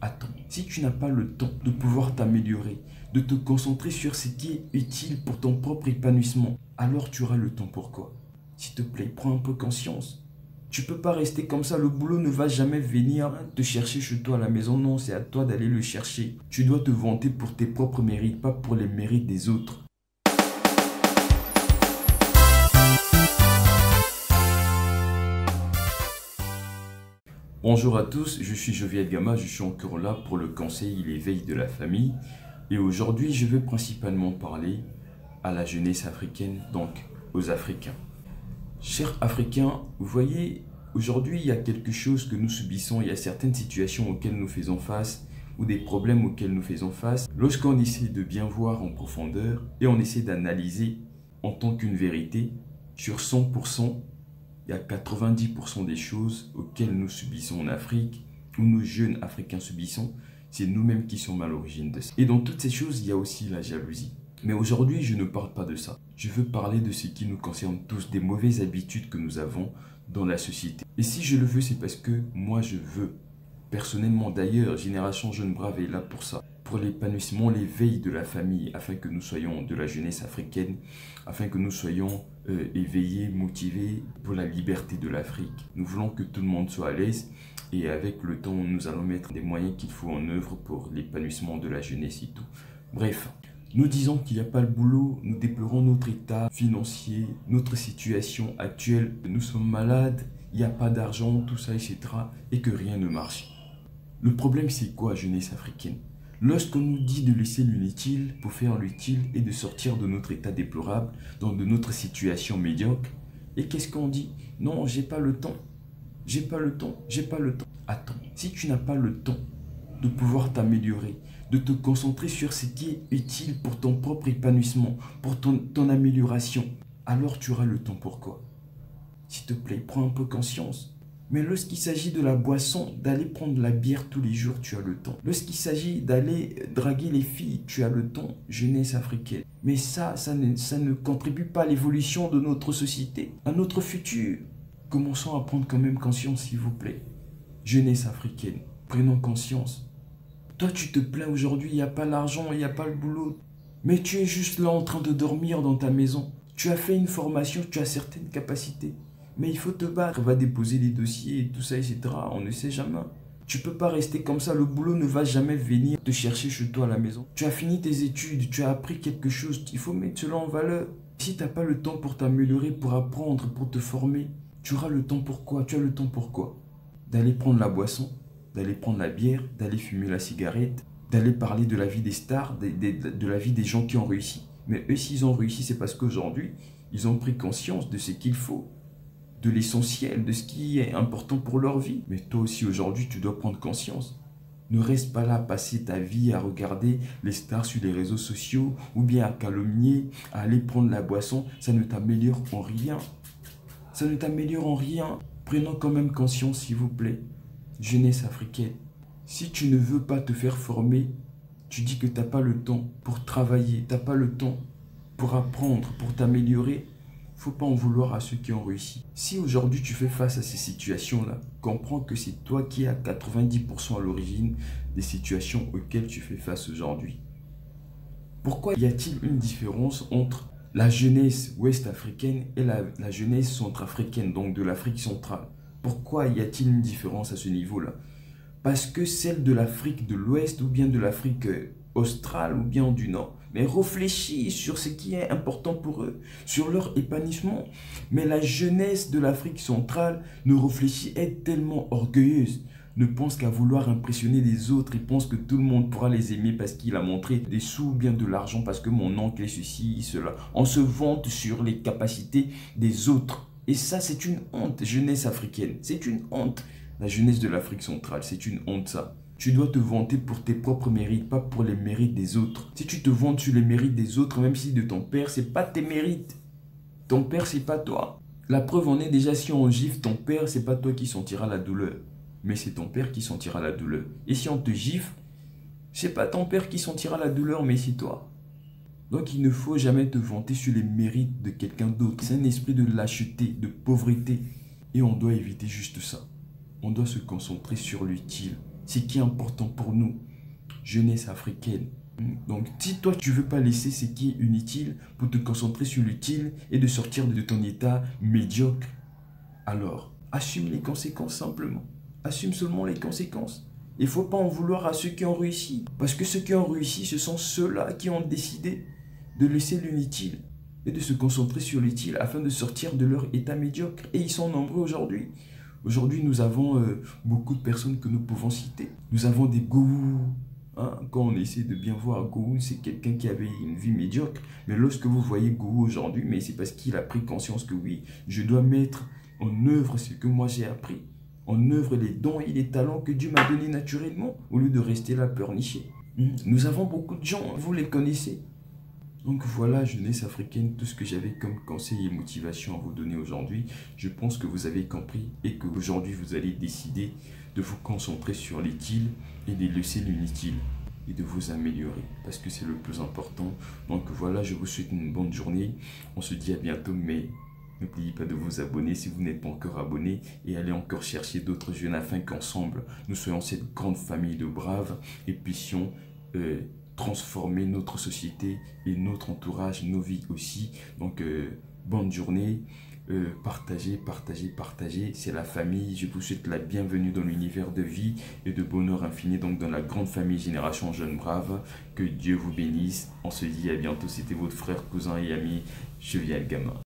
Attends, si tu n'as pas le temps de pouvoir t'améliorer, de te concentrer sur ce qui est utile pour ton propre épanouissement, alors tu auras le temps pour quoi? S'il te plaît, prends un peu conscience. Tu peux pas rester comme ça, le boulot ne va jamais venir te chercher chez toi à la maison, non, c'est à toi d'aller le chercher. Tu dois te vanter pour tes propres mérites, pas pour les mérites des autres. Bonjour à tous, je suis Jovial Gama, je suis encore là pour le conseil et l'éveil de la famille. Et aujourd'hui, je vais principalement parler à la jeunesse africaine, donc aux Africains. Chers Africains, vous voyez, aujourd'hui, il y a quelque chose que nous subissons, il y a certaines situations auxquelles nous faisons face ou des problèmes auxquels nous faisons face lorsqu'on essaie de bien voir en profondeur et on essaie d'analyser en tant qu'une vérité sur 100%. Il y a 90% des choses auxquelles nous subissons en Afrique, ou nos jeunes Africains subissons, c'est nous-mêmes qui sommes à l'origine de ça. Et dans toutes ces choses, il y a aussi la jalousie. Mais aujourd'hui, je ne parle pas de ça. Je veux parler de ce qui nous concerne tous, des mauvaises habitudes que nous avons dans la société. Et si je le veux, c'est parce que moi, je veux. Personnellement, d'ailleurs, Génération Jeune Brave est là pour ça. Pour l'épanouissement, l'éveil de la famille, afin que nous soyons de la jeunesse africaine, afin que nous soyons éveillés, motivés pour la liberté de l'Afrique. Nous voulons que tout le monde soit à l'aise et avec le temps, nous allons mettre des moyens qu'il faut en œuvre pour l'épanouissement de la jeunesse et tout. Bref, nous disons qu'il n'y a pas le boulot, nous déplorons notre état financier, notre situation actuelle, nous sommes malades, il n'y a pas d'argent, tout ça, etc. et que rien ne marche. Le problème, c'est quoi, jeunesse africaine? Lorsqu'on nous dit de laisser l'inutile pour faire l'utile et de sortir de notre état déplorable, donc de notre situation médiocre, et qu'est-ce qu'on dit? Non, j'ai pas le temps. J'ai pas le temps. J'ai pas le temps. Attends, si tu n'as pas le temps de pouvoir t'améliorer, de te concentrer sur ce qui est utile pour ton propre épanouissement, pour ton amélioration, alors tu auras le temps pour quoi? S'il te plaît, prends un peu conscience. Mais lorsqu'il s'agit de la boisson, d'aller prendre la bière tous les jours, tu as le temps. Lorsqu'il s'agit d'aller draguer les filles, tu as le temps, jeunesse africaine. Mais ça ne contribue pas à l'évolution de notre société, à notre futur. Commençons à prendre quand même conscience, s'il vous plaît. Jeunesse africaine, prenons conscience. Toi, tu te plains aujourd'hui, il n'y a pas l'argent, il n'y a pas le boulot. Mais tu es juste là en train de dormir dans ta maison. Tu as fait une formation, tu as certaines capacités. Mais il faut te battre, on va déposer les dossiers et tout ça, etc. On ne sait jamais. Tu peux pas rester comme ça, le boulot ne va jamais venir te chercher chez toi à la maison. Tu as fini tes études, tu as appris quelque chose, il faut mettre cela en valeur. Si tu n'as pas le temps pour t'améliorer, pour apprendre, pour te former, tu auras le temps pour quoi? Tu as le temps pour quoi? D'aller prendre la boisson, d'aller prendre la bière, d'aller fumer la cigarette, d'aller parler de la vie des stars, de la vie des gens qui ont réussi. Mais eux, s'ils ont réussi, c'est parce qu'aujourd'hui, ils ont pris conscience de ce qu'il faut, de l'essentiel, de ce qui est important pour leur vie. Mais toi aussi aujourd'hui, tu dois prendre conscience. Ne reste pas là à passer ta vie à regarder les stars sur les réseaux sociaux ou bien à calomnier, à aller prendre la boisson. Ça ne t'améliore en rien. Ça ne t'améliore en rien. Prenons quand même conscience, s'il vous plaît. Jeunesse africaine. Si tu ne veux pas te faire former, tu dis que tu n'as pas le temps pour travailler, tu n'as pas le temps pour apprendre, pour t'améliorer. Faut pas en vouloir à ceux qui ont réussi. Si aujourd'hui tu fais face à ces situations-là, comprends que c'est toi qui es à 90% à l'origine des situations auxquelles tu fais face aujourd'hui. Pourquoi y a-t-il une différence entre la jeunesse ouest-africaine et la jeunesse centrafricaine, donc de l'Afrique centrale? Pourquoi y a-t-il une différence à ce niveau-là? Parce que celle de l'Afrique de l'Ouest ou bien de l'Afrique australe ou bien du Nord, mais réfléchis sur ce qui est important pour eux, sur leur épanouissement. Mais la jeunesse de l'Afrique centrale ne réfléchit, est tellement orgueilleuse, ne pense qu'à vouloir impressionner les autres, ils pensent que tout le monde pourra les aimer parce qu'il a montré des sous ou bien de l'argent, parce que mon oncle est ceci, cela. On se vante sur les capacités des autres. Et ça, c'est une honte, jeunesse africaine. C'est une honte. La jeunesse de l'Afrique centrale, c'est une honte ça. Tu dois te vanter pour tes propres mérites, pas pour les mérites des autres. Si tu te vantes sur les mérites des autres, même si de ton père, c'est pas tes mérites. Ton père, c'est pas toi. La preuve en est déjà, si on gifle ton père, c'est pas toi qui sentiras la douleur. Mais c'est ton père qui sentira la douleur. Et si on te gifle, c'est pas ton père qui sentira la douleur, mais c'est toi. Donc il ne faut jamais te vanter sur les mérites de quelqu'un d'autre. C'est un esprit de lâcheté, de pauvreté. Et on doit éviter juste ça. On doit se concentrer sur l'utile. ce qui est important pour nous, jeunesse africaine. Donc, si toi, tu veux pas laisser ce qui est inutile pour te concentrer sur l'utile et de sortir de ton état médiocre, alors assume les conséquences simplement. Assume seulement les conséquences. Il ne faut pas en vouloir à ceux qui ont réussi. Parce que ceux qui ont réussi, ce sont ceux-là qui ont décidé de laisser l'inutile et de se concentrer sur l'utile afin de sortir de leur état médiocre. Et ils sont nombreux aujourd'hui. Aujourd'hui, nous avons beaucoup de personnes que nous pouvons citer. Nous avons des gourous. Hein? Quand on essaie de bien voir gourou, c'est quelqu'un qui avait une vie médiocre. Mais lorsque vous voyez gourou aujourd'hui, mais c'est parce qu'il a pris conscience que oui, je dois mettre en œuvre ce que moi j'ai appris. En œuvre les dons et les talents que Dieu m'a donnés naturellement, au lieu de rester là pleurnicher. Nous avons beaucoup de gens, vous les connaissez. Donc voilà, jeunesse africaine, tout ce que j'avais comme conseil et motivation à vous donner aujourd'hui. Je pense que vous avez compris et qu'aujourd'hui vous allez décider de vous concentrer sur l'utile et de laisser l'inutile et de vous améliorer parce que c'est le plus important. Donc voilà, je vous souhaite une bonne journée. On se dit à bientôt, mais n'oubliez pas de vous abonner si vous n'êtes pas encore abonné et allez encore chercher d'autres jeunes afin qu'ensemble nous soyons cette grande famille de braves et puissions transformer notre société et notre entourage, nos vies aussi. Donc bonne journée, partagez, partagez, partagez, c'est la famille. Je vous souhaite la bienvenue dans l'univers de vie et de bonheur infini, donc dans la grande famille Génération Jeunes Braves. Que Dieu vous bénisse, on se dit à bientôt. C'était votre frère, cousin et ami Cheviel Gamin.